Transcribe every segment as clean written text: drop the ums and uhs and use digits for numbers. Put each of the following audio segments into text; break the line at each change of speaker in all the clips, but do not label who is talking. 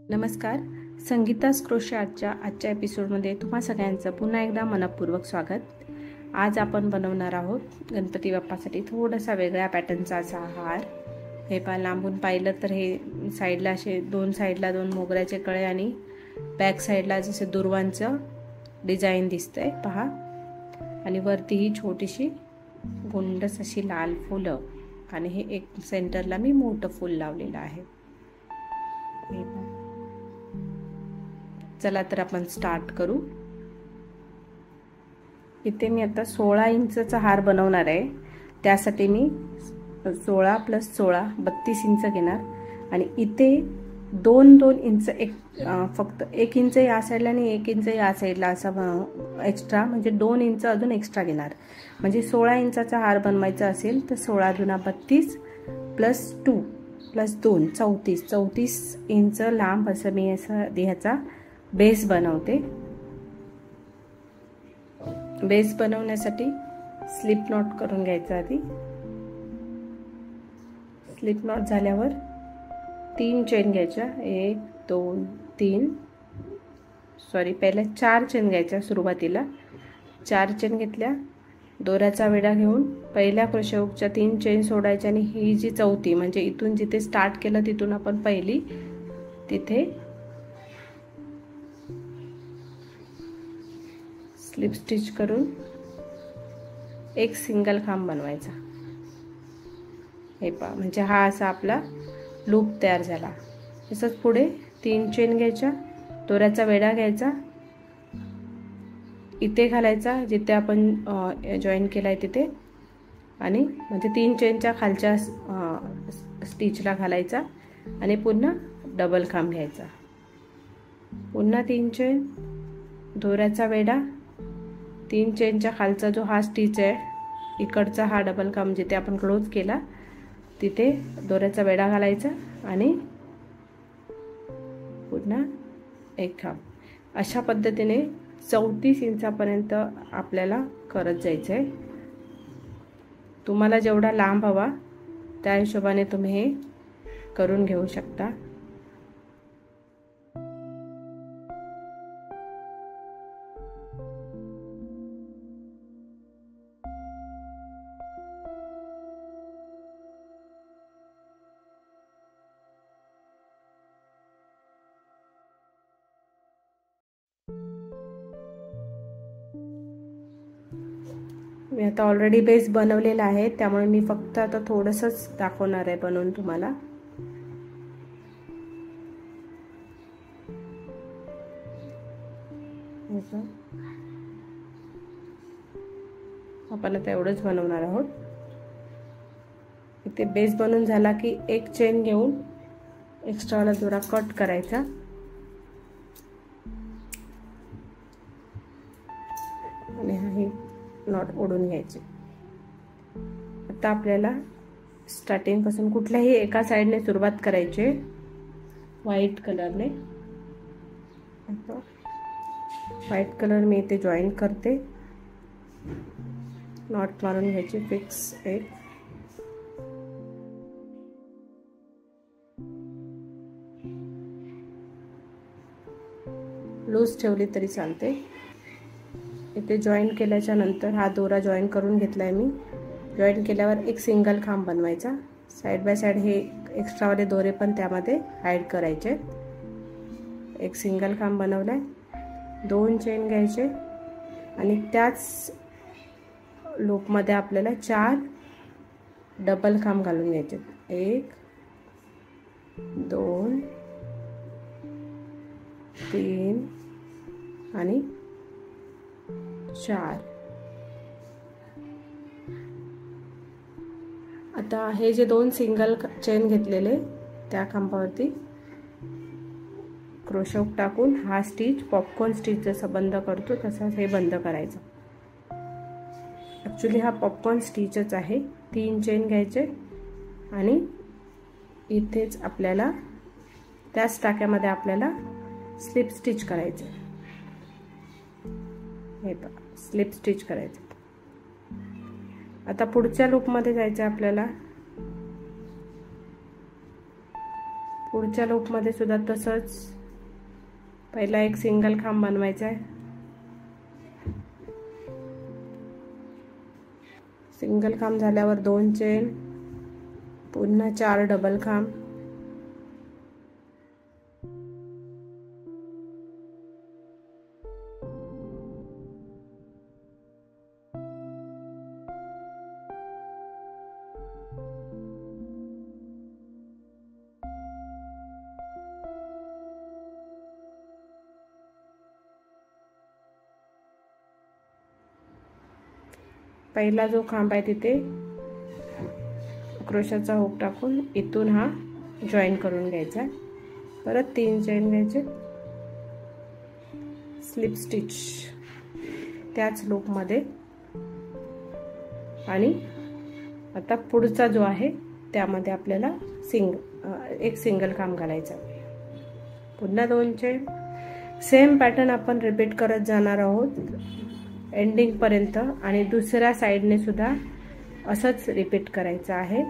नमस्कार, संगीता's क्रोशे आर्टच्या आजच्या एपिसोडमध्ये तुम्हा सगळ्यांचं पुन्हा एकदा मनपूर्वक स्वागत। आज आपण बनवणार आहोत गणपती बाप्पासाठी थोडासा वेगळ्या पॅटर्नचा असा हार। हे पहा, लांबून पाहिलं तर हे साइडला असे दोन साइडला दोन मोगऱ्याचे कळे आणि बॅक साइडला जसे दुर्वांचं डिझाइन दिसतंय पहा, आणि वरती ही छोटीशी गोंडस अशी लाल फुलं आणि हे एक सेंटरला मी मोठं फूल लावलेलं आहे। हे पहा, चला तर आपण स्टार्ट करू। इथे मी आता 16 इंचचा हार बनवणार आहे। त्यासाठी मी 16 + 16 32 इंच घेणार आणि इथे 2-2 इंच फक्त 1 इंच या साइडला आणि 1 इंच या साइडला असा एक्स्ट्रा, म्हणजे 2 इंच अजून एक्स्ट्रा घेणार। म्हणजे 16 इंचाचा हार बनवायचा असेल तर 16 × 32 + 2 + 2 34 इंच लांब असं मी असं ह्याचा बेस बनवते। बेस बनवण्यासाठी स्लिप नॉट करून घ्यायचा आधी। स्लिप नॉट झाल्यावर 3 चेन घ्यायच्या, 1 2 3 पहिले 4 चेन घ्यायच्या। सुरुवातीला 4 चेन घेतल्या, दोऱ्याचा विडा घेऊन पहिल्या क्रोशे हुकच्या 3 चेन सोडायच्या आणि ही जी चौथी, म्हणजे इथून जिथे स्टार्ट केलं तिथून आपण पहिली तिथे स्लिप स्टिच करून एक सिंगल खांब बनवायचा। हे पहा, म्हणजे हा असा आपला लूप तयार झाला। तसंच पुढे 3 चेन घ्यायच्या, दोऱ्याचा वेढा घ्यायचा, इथे घालायचा जिथे आपण जॉईन केलाय तिथे, आणि म्हणजे 3 चेनच्या खालच्या स्टिचला घालायचा आणि पुन्हा डबल खांब घ्यायचा। पुन्हा 3 चेन, दोऱ्याचा वेढा, 3 चेनच्या खालचा जो हा स्टिच आहे इकडचा हा डबल खांब जिथे आपण क्लोज केला तिथे दोऱ्याचा वेढा घालायचा आणि पुन्हा एक खांब। अशा पद्धतीने 34 इंचापर्यंत आपल्याला करत जायचं आहे। तुम्हाला जेवढा लांब हवा त्या हिशोबाने तुम्ही हे करून घेऊ शकता। मी आता ऑलरेडी बेस बनवलेला आहे, त्यामुळे मी फक्त आता थोडंसंच दाखवणार आहे बनवून तुम्हाला। आपण आता एवढंच बनवणार आहोत। इथे बेस बनवून झाला की एक चेन घेऊन एक्स्ट्रावाला दोरा कट करायचा आणि हा नॉट ओढून घ्यायचे। आता आपल्याला स्टार्टिंग पासून कुठल्याही एका साइडने सुरुवात करायची, व्हाईट कलरने। व्हाईट कलर मी इथे जॉईन करते, नॉट मारून घ्यायची फिक्स एक। लूज ठेवली तरी चालते। इथे जॉईन केल्याच्या नंतर हा दोरा जॉईन करून घेतलाय मी। जॉईन केल्यावर एक सिंगल खांब बनवायचा, साइड बाय साइड हे एक्स्ट्रावाले दोरे पण त्यामध्ये ॲड करायचे। एक सिंगल खांब बनवलाय, 2 चेन घ्यायचे आणि त्याच लूपमध्ये आपल्याला 4 डबल खांब घालून घ्यायचे, 1 2 3 आणि 4। आता हे जे 2 सिंगल चेन घेतलेले त्या खांबावरती क्रोशे हुक टाकून हा स्टिच पॉपकॉर्न स्टिच जसं बंद करतो तसंच हे बंद करायचं। ॲक्च्युली हा पॉपकॉर्न स्टिचच आहे। 3 चेन घ्यायचे आणि इथेच आपल्याला त्याच टाक्यामध्ये आपल्याला स्लिप स्टिच करायचे। हे बघा, स्लिप स्टिच करायचे। आता पुढच्या लूपमध्ये जायचं आपल्याला। पुढच्या लूपमध्ये सुद्धा तसंच पहिला एक सिंगल खांब बनवायचा आहे, सिंगल खांब झाल्यावर 2 चेन, पुन्हा 4 डबल खांब, पहिला जो खांब आहे तिथे क्रोशाचा हुक टाकून इथून हा जॉईन करून घ्यायचा, परत 3 चेन घ्यायचे, स्लिप स्टिच त्याच लूपमध्ये, आणि आता पुढचा जो आहे त्यामध्ये आपल्याला एक सिंगल खांब घालायचा, पुन्हा 2 चेन. सेम पॅटर्न आपण रिपीट करत जाणार आहोत एंडिंग पर्यंत, आणि दुसऱ्या साइडने सुद्धा असंच रिपीट करायचं आहे.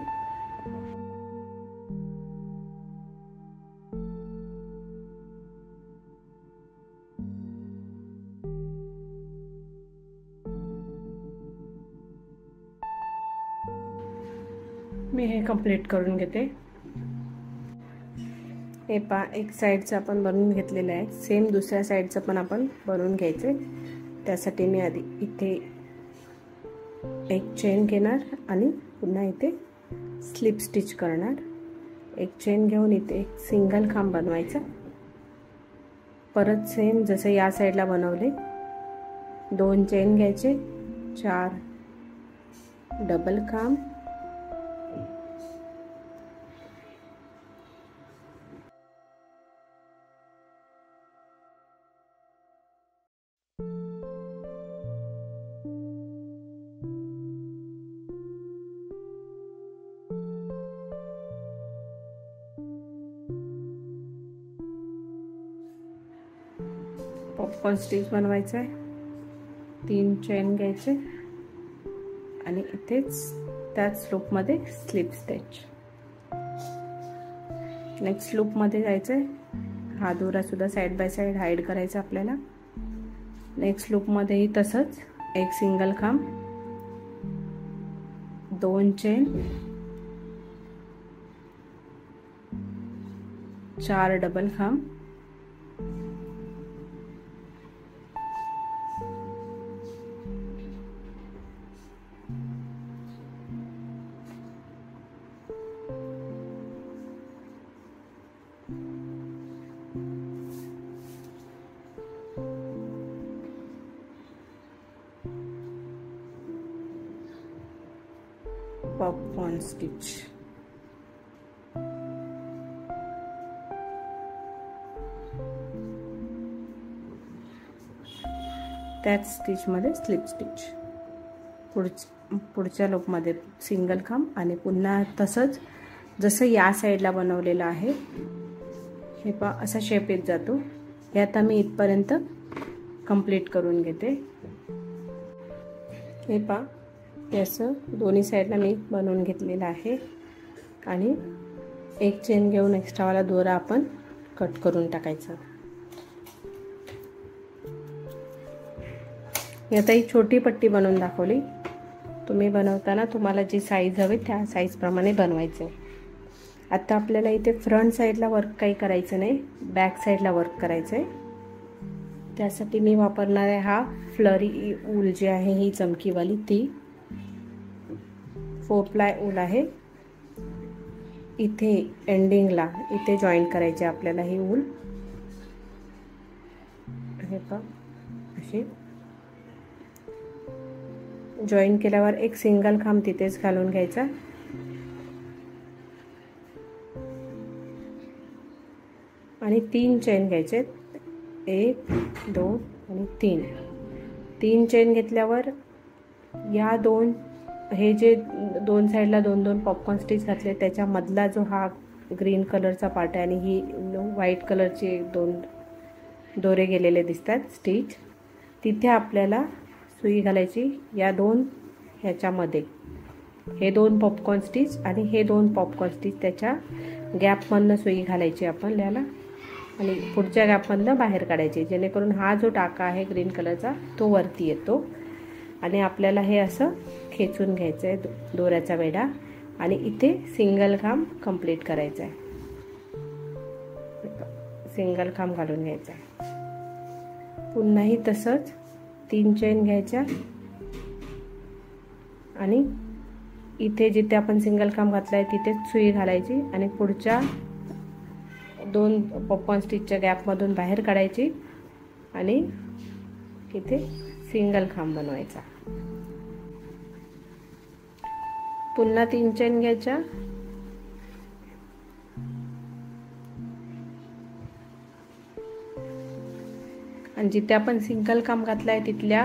मी हे कंप्लीट करून घेते. हे पहा, एक साइडचं आपण बनवून घेतलेलं आहे, सेम दुसऱ्या साइडचं पण आपण बनवून घ्यायचं. त्यासाठी मी आधी इथे एक चेन घेणार आणि पुन्हा इथे स्लिप स्टिच करणार. एक चेन घेऊन इथे एक सिंगल खांब बनवायचा, परत सेम जसे या साइडला बनवले 2 चेन घ्यायचे, 4 डबल खांब, पॉपकॉर्न स्टिच बनवायचा आहे. 3 चेन घ्यायचे आणि इथेच त्याच लूपमध्ये स्लिप स्टिच. नेक्स्ट लूपमध्ये जायचंय. हा दोरा सुद्धा साइड बाय साइड हाईड करायचा आपल्याला. नेक्स्ट लूपमध्येही तसंच एक सिंगल खांब, 2 चेन, 4 डबल खांब, पॉपकॉर्न स्टिच. त्याच स्टिचमध्ये स्लिप स्टिच. पुढच्या लूपमध्ये सिंगल खांब आणि पुन्हा तसंच जसं या साईडला बनवलेलं आहे. हे पहा, असा शेप येत जातो. हे आता मी इथपर्यंत कंप्लीट करून घेते. हे पहा, असं दोन्ही साईडला मी बनवून घेतलेलं आहे आणि एक चेन घेऊन एक्स्ट्रावाला दोरा आपण कट करून टाकायचा. मी आता ही छोटी पट्टी बनवून दाखवली. तुम्ही बनवताना तुम्हाला जी साईज हवी त्या साईज प्रमाणे बनवायचं. आता आपल्याला इथे फ्रंट साईडला वर्क काही करायचं नाही, बॅक साईडला वर्क करायचं आहे. त्यासाठी मी वापरणार आहे हा फ्लरी ऊल जी आहे ही चमकीवाली, ती 4 प्लाय ऊल आहे. इथे एंडिंगला इथे जॉईन करायचे आपल्याला ही ऊल. हे पहा, अशी जॉईन केल्यावर एक सिंगल खांब तिथेच घालून घ्यायचा आणि 3 चेन घ्यायचे. 1 2 आणि 3 चेन घेतल्यावर या हे जे 2 साईडला 2 पॉपकॉर्न स्टिच घातले त्याच्यामधला जो हा ग्रीन कलरचा पार्ट आहे आणि ही व्हाईट कलरचे 2 दोरे गेलेले दिसतात स्टिच, तिथे आपल्याला सुई घालायची. या 2 ह्याच्यामध्ये हे 2 पॉपकॉर्न स्टिच आणि हे 2 पॉपकॉर्न स्टिच, त्याच्या गॅपमधनं सुई घालायची आपल्याला आणि पुढच्या गॅपमधनं बाहेर काढायचे, जेणेकरून हा जो टाका आहे ग्रीन कलरचा तो वरती येतो. आणि आपल्याला हे असं खेचून घ्यायचं आहे दोऱ्याचा वेढा आणि इथे सिंगल खांब कंप्लीट करायचा आहे. सिंगल खांब घालून घ्यायचा आहे. पुन्हाही तसंच 3 चेन घ्यायच्या आणि इथे जिथे आपण सिंगल खांब घातलाय तिथेच सुई घालायची आणि पुढच्या 2 पॉपकॉर्न स्टिचच्या गॅपमधून बाहेर काढायची आणि इथे सिंगल खांब बनवायचा. पुन्हा 3 चेन घ्यायच्या आणि जिथे आपण सिंगल खांब घातलाय तिथल्या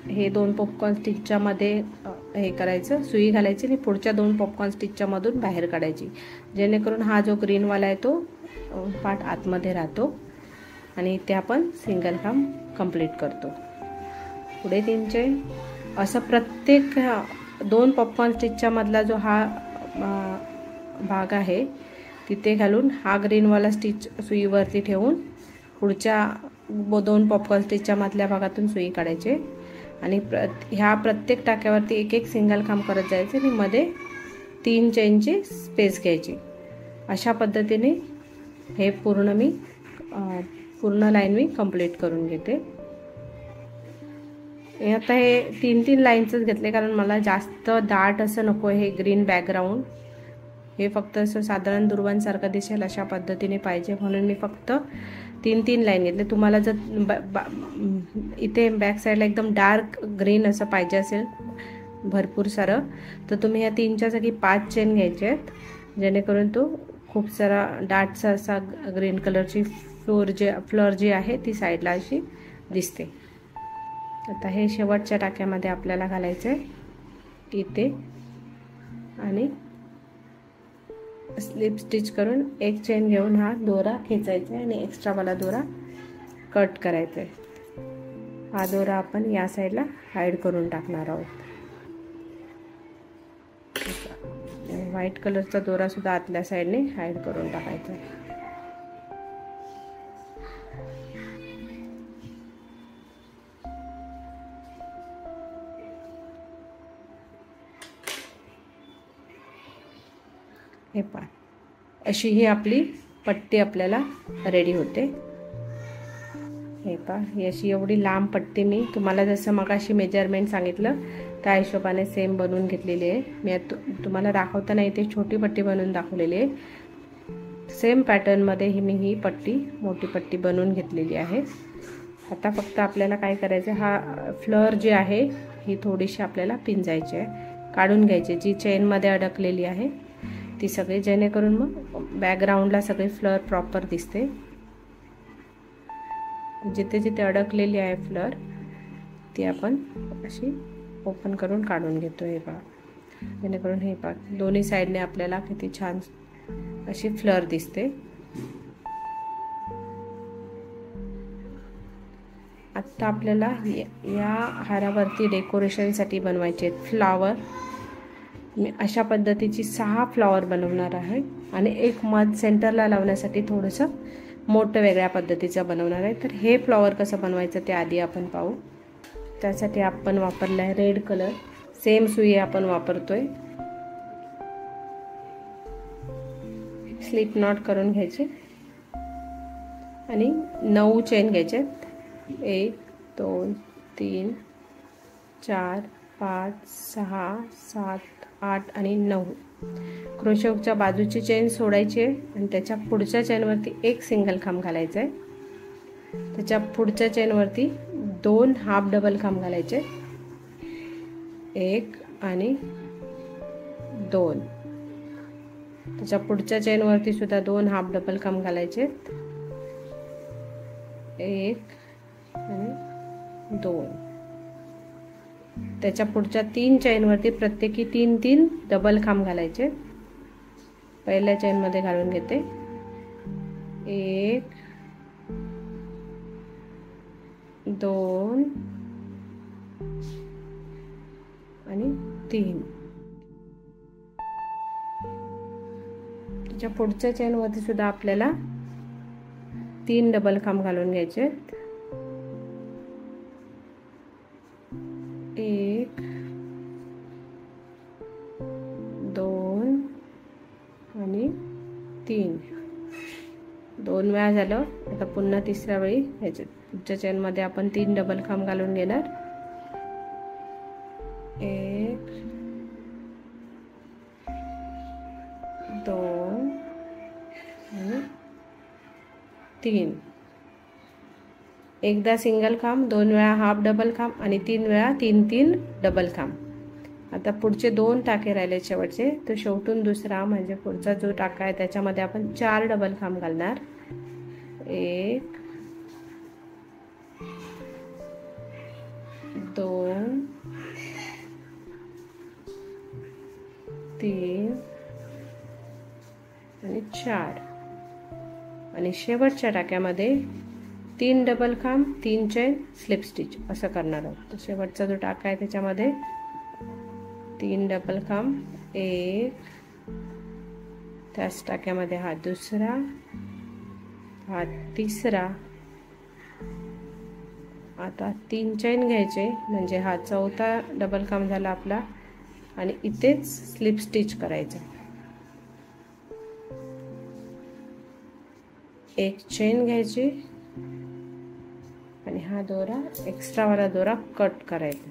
हे 2 पॉपकॉर्न स्टिचच्या मध्ये हे करायचं, सुई घालायची आणि पुढच्या 2 पॉपकॉर्न स्टिचच्या मधून बाहेर काढायची, जेणेकरून हा जो ग्रीन वाला आहे तो पार्ट आतमध्ये राहतो. आणि इथे आपण सिंगल खांब कंप्लीट करतो. पुढे 3 चेन. असं प्रत्येक 2 पॉपकॉर्न स्टिचच्या मधला जो हा भाग आहे तिथे घालून हा ग्रीनवाला स्टिच सुईवरती ठेवून पुढच्या 2 पॉपकॉर्न स्टिचच्या मधल्या भागातून सुई काढायचे आणि ह्या प्रत्येक टाक्यावरती एक सिंगल खांब करत जायचे आणि मध्ये 3 चेनची स्पेस घ्यायची. अशा पद्धतीने हे पूर्ण लाईन मी कंप्लीट करून घेते. आता हे 3 लाईन्सच घेतले कारण मला जास्त दाट असं नको आहे. हे ग्रीन बॅकग्राऊंड हे फक्त असं साधारण दुर्वांसारखं दिसेल अशा पद्धतीने पाहिजे, म्हणून मी फक्त 3 लाईन घेतले. तुम्हाला जर इथे बॅक साईडला एकदम डार्क ग्रीन असं पाहिजे असेल भरपूर सारं, तर तुम्ही या 3च्या जागी 5 चेन घ्यायचे आहेत, जेणेकरून तो खूप सारा दाटसा असा ग्रीन कलरची फ्लोर जी आहे ती साईडला अशी दिसते. आता हे शेवटच्या टाक्यामध्ये आपल्याला घालायचं आहे इथे आणि स्लिप स्टिच करून 1 चेन घेऊन हा दोरा खेचायचा आहे आणि एक्स्ट्रावाला दोरा कट करायचा आहे. हा दोरा आपण या साईडला हाईड करून टाकणार आहोत. व्हाईट कलरचा दोरा सुद्धा आतल्या साईडने हाईड करून टाकायचा आहे. हे पहा, अशी ही आपली पट्टी आपल्याला रेडी होते. हे पहा, ही अशी एवढी लांब पट्टी मी तुम्हाला जसं मगाशी मेजरमेंट सांगितलं त्या हिशोबाने सेम बनवून घेतलेली आहे. मी तुम्हाला दाखवताना इथे छोटी पट्टी बनवून दाखवलेली आहे. सेम पॅटर्नमध्ये मी ही पट्टी मोठी पट्टी बनवून घेतलेली आहे. आता फक्त आपल्याला काय करायचं, हा फ्लर जी आहे ही थोडीशी आपल्याला पिंजायची आहे, काढून घ्यायची, जी चेनमध्ये अडकलेली आहे ती सगळी, जेणेकरून मग बॅकग्राऊंडला सगळी फ्लर प्रॉपर दिसते. जिथे जिथे अडकलेली आहे फ्लर ती आपण अशी ओपन करून काढून घेतो. हे पहा, जेणेकरून हे पहा दोन्ही साईडने आपल्याला किती छान अशी फ्लर दिसते. आता आपल्याला या हारावरती डेकोरेशनसाठी बनवायचे आहेत फ्लावर. मी अशा पद्धतीची 6 फ्लावर बनवणार आहे आणि एक मध सेंटरला लावण्यासाठी थोडंसं मोठं वेगळ्या पद्धतीचं बनवणार आहे. तर हे फ्लावर कसं बनवायचं ते आधी आपण पाहू. त्यासाठी आपण वापरला आहे रेड कलर, सेम सुई आपण वापरतोय. स्लिप नॉट करून घ्यायचे आणि 9 चेन घ्यायचे. 1 2 3 4 5 6 7 8 आणि 9. क्रोशेच्या बाजूची चेन सोडायची आहे आणि त्याच्या पुढच्या चेनवरती एक सिंगल खांब घालायचा आहे. त्याच्या पुढच्या चेनवरती 2 हाफ डबल खांब घालायचे, 1 आणि 2. त्याच्या पुढच्या चेनवरती सुद्धा 2 हाफ डबल खांब घालायचे, 1 आणि 2. त्याच्या पुढच्या 3 चेनवरती प्रत्येकी 3 डबल खांब घालायचे. पहिल्या चेनमध्ये घालून घेते, 1 2 आणि 3. त्याच्या पुढच्या चेनवरती सुद्धा आपल्याला 3 डबल खांब घालून घ्यायचे. 1 2 आणि 3. 2 वेळा झालं. आता पुन्हा तिसऱ्या वेळी ह्याच्या पुढच्या चेनमध्ये आपण 3 डबल खांब घालून घेणार. 1 2 आणि 3. एकदा सिंगल खांब, 2 वेळा हाफ डबल खांब आणि 3 वेळा 3 डबल खांब. आता पुढचे 2 टाके राहिले शेवटचे, तो शेवटून दुसरा म्हणजे पुढचा जो टाका आहे त्याच्यामध्ये आपण 4 डबल खांब घालणार. 1 2 3 आणि 4. आणि शेवटच्या टाक्यामध्ये 3 डबल खांब, 3 चेन, स्लिप स्टिच असं करणार आहोत. तर शेवटचा जो टाका आहे त्याच्यामध्ये 3 डबल खांब, 1, त्याच टाक्यामध्ये हा दुसरा, हा तिसरा. आता 3 चेन घ्यायचे म्हणजे हा चौथा डबल खांब झाला आपला आणि इथेच स्लिप स्टिच करायचं. 1 चेन घ्यायची आणि हा दोरा एक्स्ट्रावाला दोरा कट करायचा.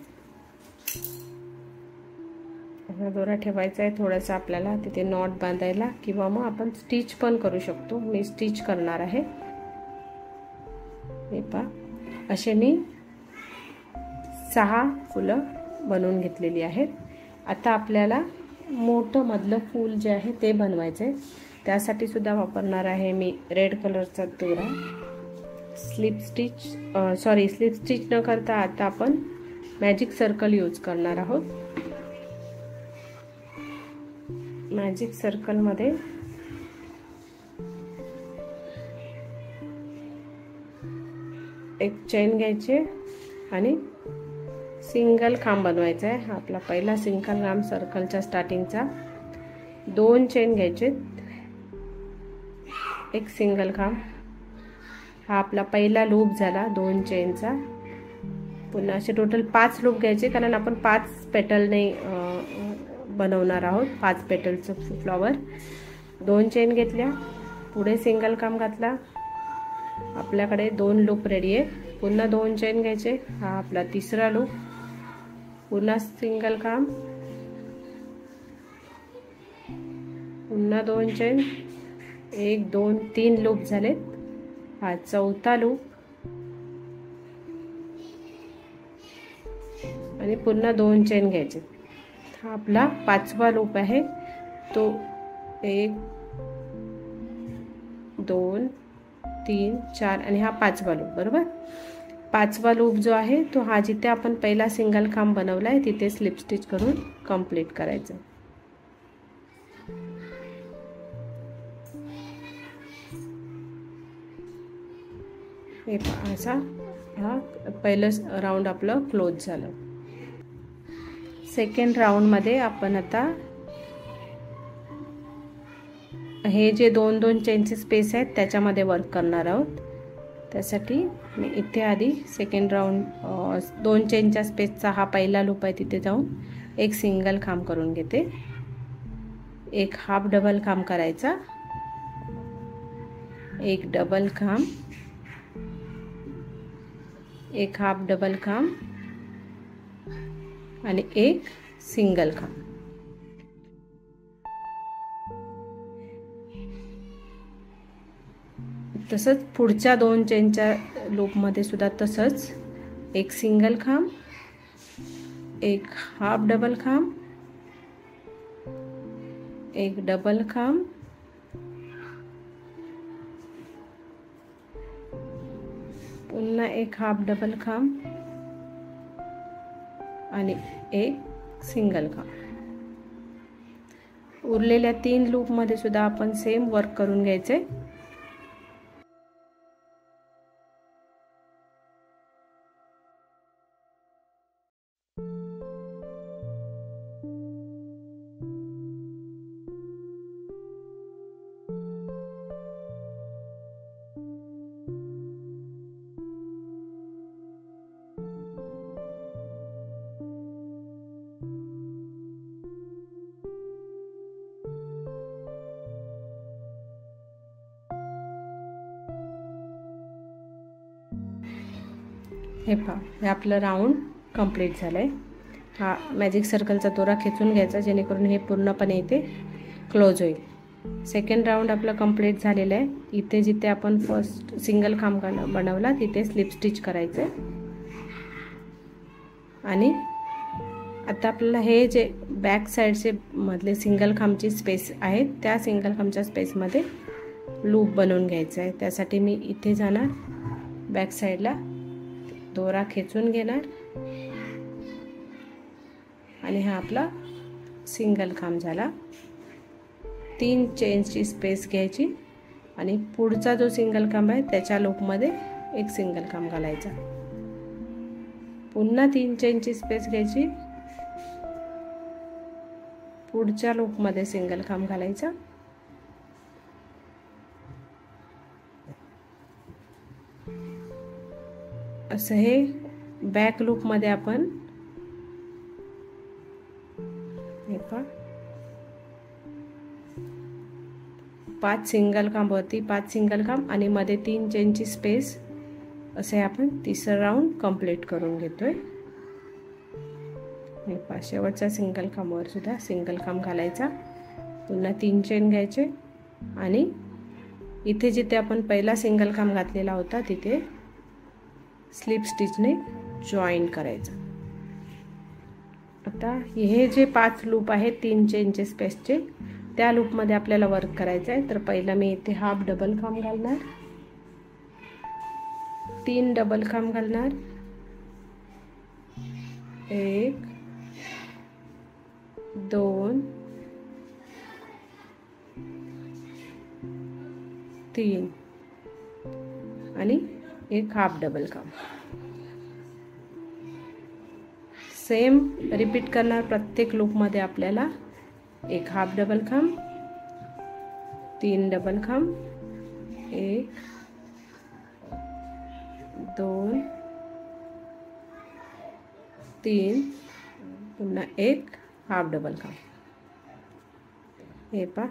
हा दोरा ठेवायचा आहे थोडासा आपल्याला तिथे नॉट बांधायला, किंवा मग आपण स्टिच पण करू शकतो. मी स्टिच करणार आहे. हे पहा, असे मी 6 फुलं बनवून घेतलेली आहेत. आता आपल्याला मोठं मधलं फूल जे आहे ते बनवायचं आहे. त्यासाठी सुद्धा वापरणार आहे मी रेड कलरचा दोरा. स्लिप स्टिच न करता आता आपण मॅजिक सर्कल यूज करणार आहोत. मॅजिक सर्कलमध्ये एक चेन घ्यायचे आणि सिंगल खांब बनवायचा आहे. हा आपला पहिला सिंगल खांब सर्कलच्या स्टार्टिंगचा. 2 चेन घ्यायचे, एक सिंगल खांब. हा आपला पहिला लूप झाला 2 चेनचा. पुन्हा असे टोटल 5 लूप घ्यायचे, कारण आपण 5 पेटलने बनवणार आहोत. 5 पेटलचं फ्लॉवर. 2 चेन घेतल्या, पुढे सिंगल खांब घातला. आपल्याकडे 2 लूप रेडी आहे. पुन्हा 2 चेन घ्यायचे, हा आपला तिसरा लूप. पुन्हा सिंगल खांब, पुन्हा 2 चेन, 1 2 3 लूप झालेत. हा चौथा लूप आणि पुन्हा 2 चेन घ्यायचे. हा आपला 5वा लूप आहे. तो 1 2 3 4 आणि हा 5वा लूप. बरोबर, 5वा लूप जो आहे तो हा जिथे आपण पहिला सिंगल खांब बनवलाय तिथे स्लिप स्टिच करून कंप्लीट करायचं. हे असा हा पहिलं राऊंड आपलं क्लोज झालं. सेकंड राऊंडमध्ये आपण आता हे जे 2 चेनचे स्पेस आहेत त्याच्यामध्ये वर्क करणार आहोत. त्यासाठी मी इथे आधी सेकंड राऊंड 2 चेनच्या स्पेसचा हा पहिला लूप आहे तिथे जाऊन एक सिंगल खांब करून घेते. एक हाफ डबल खांब करायचा, एक डबल खांब, एक हाफ डबल खांब आणि एक सिंगल खांब. तसंच पुढच्या 2 चेनच्या लूपमध्ये सुद्धा तसंच एक सिंगल खांब, एक हाफ डबल खांब, एक डबल खांब, पुन्हा एक हाफ डबल खांब आणि एक सिंगल खांब. उरलेल्या 3 लूप मध्ये सुद्धा आपण सेम वर्क करून घ्यायचे. हे पहा, हे आपलं राऊंड कंप्लीट झालं आहे. हा मॅजिक सर्कलचा दोरा खेचून घ्यायचा जेणेकरून हे पूर्णपणे इथे क्लोज होईल. सेकंड राऊंड आपलं कंप्लीट झालेलं आहे. इथे जिथे आपण फर्स्ट सिंगल खांब बनवला तिथे स्लिप स्टिच करायचं आहे. आणि आता आपल्याला हे जे बॅक साईडचे मधले सिंगल खांबची स्पेस आहे त्या सिंगल खांबच्या स्पेसमध्ये लूप बनवून घ्यायचं आहे. त्यासाठी मी इथे जाणार, बॅक साईडला दोरा खेचून घेणार आणि हा आपला सिंगल खांब झाला. 3 चेनची स्पेस घ्यायची आणि पुढचा जो सिंगल खांब आहे त्याच्या लूपमध्ये एक सिंगल खांब घालायचा. पुन्हा 3 चेनची स्पेस घ्यायची, पुढच्या लूपमध्ये सिंगल खांब घालायचा. असं हे बॅक लूपमध्ये आपण हे पहा 5 सिंगल खांब वरती 5 सिंगल खांब आणि मध्ये 3 चेनची स्पेस असे आपण तिसरा राऊंड कंप्लीट करून घेतोय. हे पहा, शेवटच्या सिंगल खांबावर सुद्धा सिंगल खांब घालायचा, पुन्हा 3 चेन घ्यायचे आणि इथे जिथे आपण पहिला सिंगल खांब घातलेला होता तिथे स्लिप स्टिचने जॉईन करायचं. आता हे जे 5 लूप आहेत 3 चेनचे स्पेसचे त्या लूपमध्ये आपल्याला वर्क करायचं आहे. तर पहिला मी इथे हाफ डबल खांब घालणार, 3 डबल खांब घालणार, 1 2 3 आणि एक हाफ डबल खांब. सेम रिपीट करणार प्रत्येक लूपमध्ये आपल्याला एक हाफ डबल खांब, 3 डबल खांब, 1 2 3 पुन्हा एक हाफ डबल खांब. हे पहा,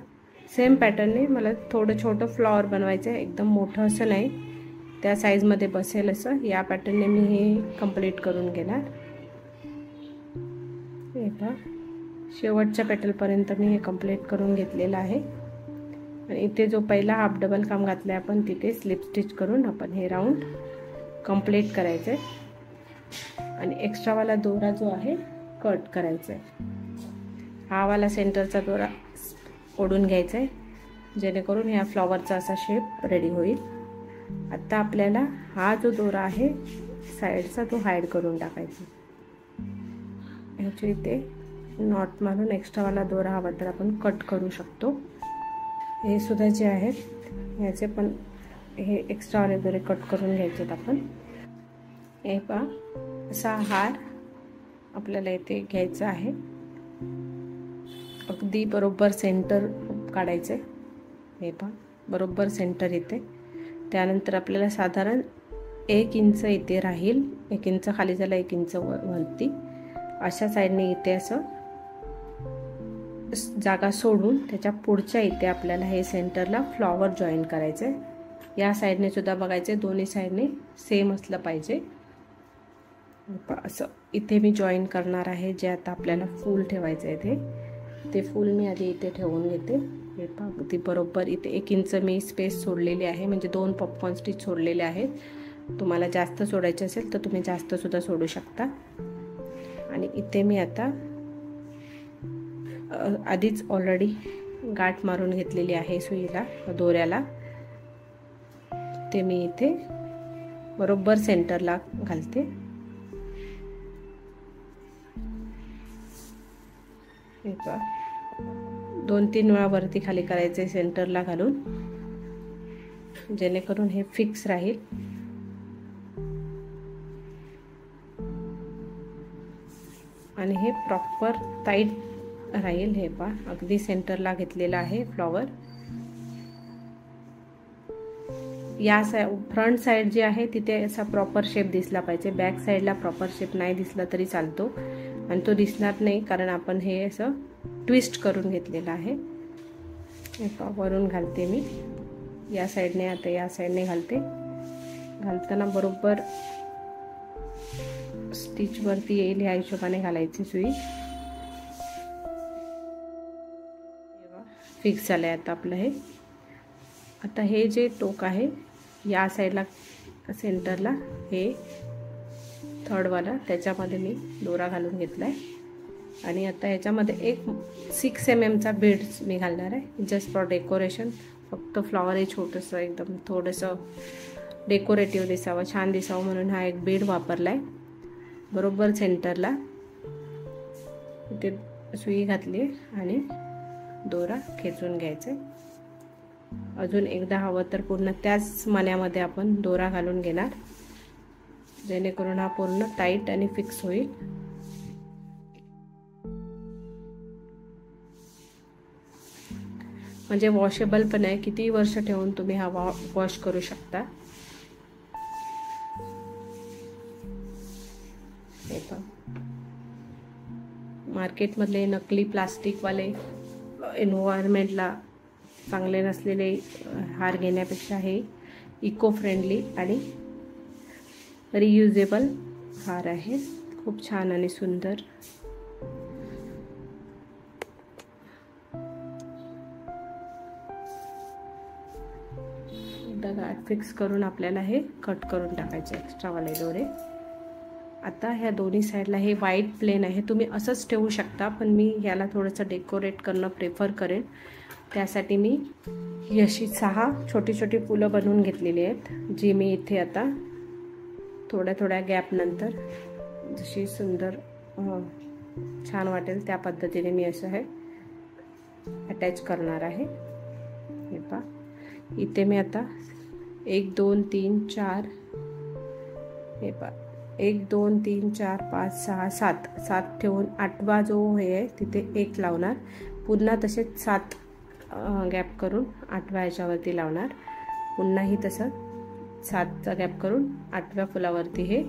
सेम पॅटर्नने मला थोडं छोटं फ्लॉवर बनवायचं आहे, एकदम मोठं असं नाही, त्या साईजमध्ये बसेल असं. या पॅटर्नने मी हे कंप्लीट करून घेणार. हे पहा, शेवटच्या पेटलपर्यंत मी हे कंप्लीट करून घेतलेलं आहे. आणि इथे जो पहिला हाफ डबल खांब घातला आहे आपण तिथे स्लिप स्टिच करून आपण हे राऊंड कंप्लीट करायचं आहे. आणि एक्स्ट्रावाला दोरा जो आहे कट करायचा आहे. हा वाला सेंटरचा दोरा ओढून घ्यायचा आहे जेणेकरून ह्या फ्लॉवरचा असा शेप रेडी होईल. आता आपल्याला हा जो दोरा आहे साईडचा तो हाईड करून टाकायचा. ह्याच्या इथे नॉट मारून एक्स्ट्रावाला दोरा हवा तर आपण कट करू शकतो. हे सुद्धा जे आहेत ह्याचे पण हे एक्स्ट्रावाले दोरे कट करून घ्यायचे आपण. हे पहा, असा हार आपल्याला इथे घ्यायचा आहे. अगदी बरोबर सेंटर काढायचं आहे. हे पहा, बरोबर सेंटर येते. त्यानंतर आपल्याला साधारण 1 इंच इथे राहील, 1 इंच खाली झाला, 1 इंच वरती अशा साईडने इथे असं जागा सोडून त्याच्या पुढच्या इथे आपल्याला हे सेंटरला फ्लॉवर जॉईन करायचं आहे. या साईडने सुद्धा बघायचे, दोन्ही साईडने सेम असलं पाहिजे. असं इथे मी जॉईन करणार आहे. जे आता आपल्याला फूल ठेवायचं आहे ते फूल मी आधी इथे ठेवून घेते. हे पहा, अगदी बरोबर इथे 1 इंच मी स्पेस सोडलेली आहे, म्हणजे 2 पॉपकॉर्न स्टिच सोडलेले आहेत. तुम्हाला जास्त सोडायचे असेल तर तुम्ही जास्त सुद्धा सोडू शकता. आणि इथे मी आता आधीच ऑलरेडी गाठ मारून घेतलेली आहे सुईला दोऱ्याला, ते मी इथे बरोबर सेंटरला घालते. हे पहा, 2-3 वेळा वरती खाली करायचे सेंटरला घालून, जेणेकरून हे फिक्स राहील. आणि हे प्रॉपर टाईट राहील. हे पहा, अगदी सेंटरला घेतलेला आहे फ्लॉवर. या फ्रंट साईड जी आहे तिथे असा प्रॉपर शेप दिसला पाहिजे. बॅक साईडला प्रॉपर शेप नाही दिसला तरी चालतो आणि तो दिसणार नाही, कारण आपण हे असं ट्विस्ट करून घेतलेलं आहे. हे पहा, वरून घालते मी या साईडने, आता या साईडने घालते. घालताना बरोबर स्टिचवरती येईल ह्या हिशोबाने घालायची सुई. फिक्स झालं आहे आता आपलं हे. आता हे जे टोक आहे या साईडला सेंटरला हे थर्डवाला त्याच्यामध्ये मी दोरा घालून घेतला आहे आणि आता ह्याच्यामध्ये एक 6 mm चा बीड मी घालणार आहे जस्ट फॉर डेकोरेशन. फक्त फ्लॉवर हे छोटंसं एकदम थोडंसं डेकोरेटिव्ह दिसावं, छान दिसावं म्हणून हा एक बीड वापरला आहे. बरोबर सेंटरला इथे सुई घातली आणि दोरा खेचून घ्यायचा आहे. अजून एकदा हवं तर पूर्ण त्याच मण्यामध्ये आपण दोरा घालून घेणार जेणेकरून हा पूर्ण टाईट आणि फिक्स होईल. म्हणजे वॉशेबल पण आहे, किती वर्ष ठेवून तुम्ही हा वॉश करू शकता. हे पहा, मार्केटमधले नकली प्लास्टिकवाले एन्व्हायरमेंटला चांगले नसलेले हार घेण्यापेक्षा हे इको फ्रेंडली आणि रियुजेबल हार आहे. खूप छान आणि सुंदर. एकदा गाठ फिक्स करून आपल्याला हे कट करून टाकायचे एक्स्ट्रावाले दोरे. आता ह्या दोन्ही साईडला हे व्हाईट प्लेन आहे, तुम्ही असंच ठेवू शकता, पण मी ह्याला थोडंसं डेकोरेट करणं प्रेफर करेन. त्यासाठी मी ही अशी 6 छोटी छोटी फुलं बनवून घेतलेली आहेत, जी मी इथे आता थोड्या थोड्या गॅप नंतर जशी सुंदर छान वाटेल त्या पद्धतीने मी असं हे अटॅच करणार आहे. हे पहा, इथे मी आता 1 2 3 4 हे पहा 1 2 3 4 5 6 7 ठेवून 8वा जो हे आहे तिथे 1 लावणार. पुन्हा तसेच 7 गॅप करून 8व्या ह्याच्यावरती लावणार. पुन्हाही तसं 7चा गॅप करून 8व्या फुलावरती हे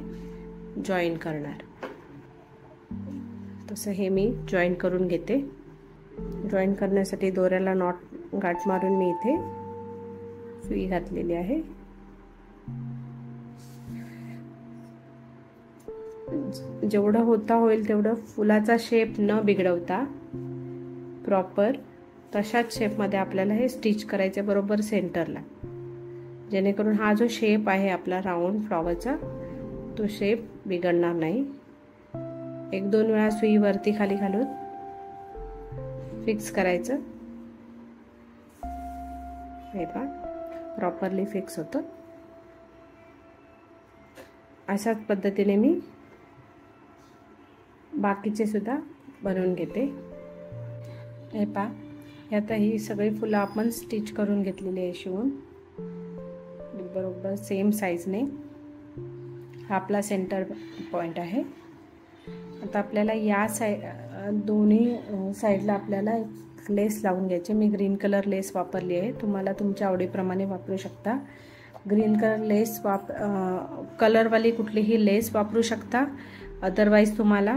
जॉईन करणार. तसं हे मी जॉईन करून घेते. जॉईन करण्यासाठी दोऱ्याला नॉट गाठ मारून मी इथे सुई घातलेली आहे. जेवढं होता होईल तेवढं फुलाचा शेप न बिघडवता प्रॉपर तशाच शेपमध्ये आपल्याला हे स्टिच करायचे बरोबर सेंटरला, जेणेकरून हा जो शेप आहे आपला राऊंड फ्लॉवरचा तो शेप बिघडणार नाही. 1-2 वेळा सुई वरती खाली घालून फिक्स करायचं. हे पहा, प्रॉपरली फिक्स होतं. अशाच पद्धतीने मी बाकीचे सुद्धा बनवून घेते. हे पहा, आता ही सगळी फुलं आपण स्टिच करून घेतलेली आहे शिवून बरोबर सेम साईजने. हा आपला सेंटर पॉइंट आहे. आता आपल्याला या दोन्ही साईडला आपल्याला एक लेस लावून घ्यायचे. मी ग्रीन कलर लेस वापरली आहे, तुम्हाला तुमच्या आवडीप्रमाणे वापरू शकता. ग्रीन कलर लेस कलरवाली कुठलीही लेस वापरू शकता. अदरवाईज तुम्हाला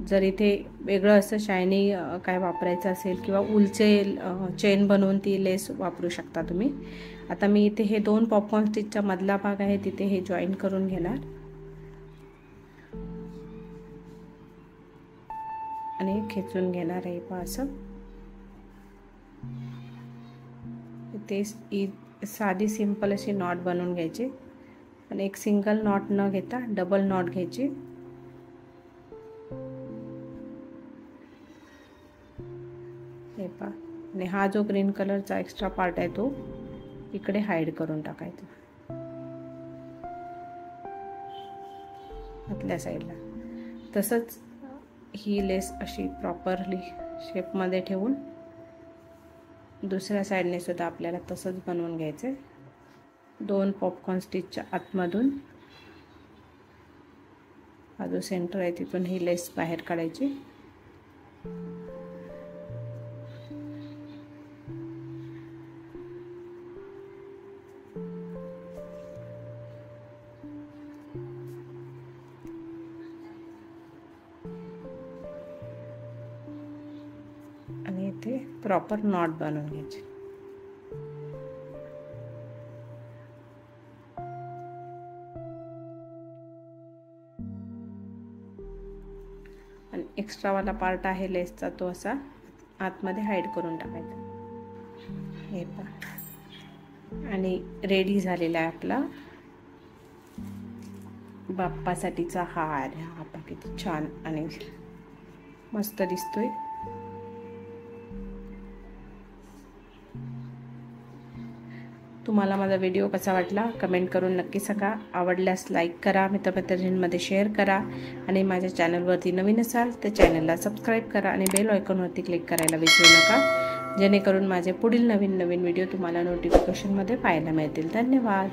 जर इथे वेगळं असं शायनी काय वापरायचं असेल किंवा उलचे चेन बनवून ती लेस वापरू शकता तुम्ही. आता मी इथे हे 2 पॉपकॉर्न स्टिचचा मधला भाग आहे तिथे हे जॉईन करून घेणार आणि खेचून घेणार आहे. पहा असं ते साधी सिंपल अशी नॉट बनवून घ्यायची आणि एक सिंगल नॉट न घेता डबल नॉट घ्यायची. हे पहा, आणि हा जो ग्रीन कलरचा एक्स्ट्रा पार्ट आहे तो इकडे हाईड करून टाकायचा आतल्या साईडला. तसंच ही लेस अशी प्रॉपरली शेपमध्ये ठेवून दुसऱ्या साईडने सुद्धा आपल्याला तसंच बनवून घ्यायचं. 2 पॉपकॉर्न स्टिचच्या आतमधून हा जो सेंटर आहे तिथून ही लेस बाहेर काढायची. आणि इथे प्रॉपर नॉट बनवून घ्यायची. एक्स्ट्रावाला पार्ट आहे लेसचा तो असा आतमध्ये हाईड करून टाकायचा. हे पहा आणि रेडी झालेला आहे आपला बाप्पासाठीचा हार. हा पहा किती छान आणि मस्त दिसतोय. तुम्हाला माझा व्हिडिओ कसा वाटला कमेंट करून नक्की सांगा. आवडल्यास लाईक करा, मित्रमैत्रिणींमध्ये शेअर करा आणि माझ्या चॅनलवरती नवीन असाल तर चॅनलला सबस्क्राईब करा आणि बेल आयकॉनवरती क्लिक करायला विसरू नका, जेणेकरून माझे पुढील नवीन व्हिडिओ तुम्हाला नोटिफिकेशनमध्ये पाहायला मिळतील. धन्यवाद.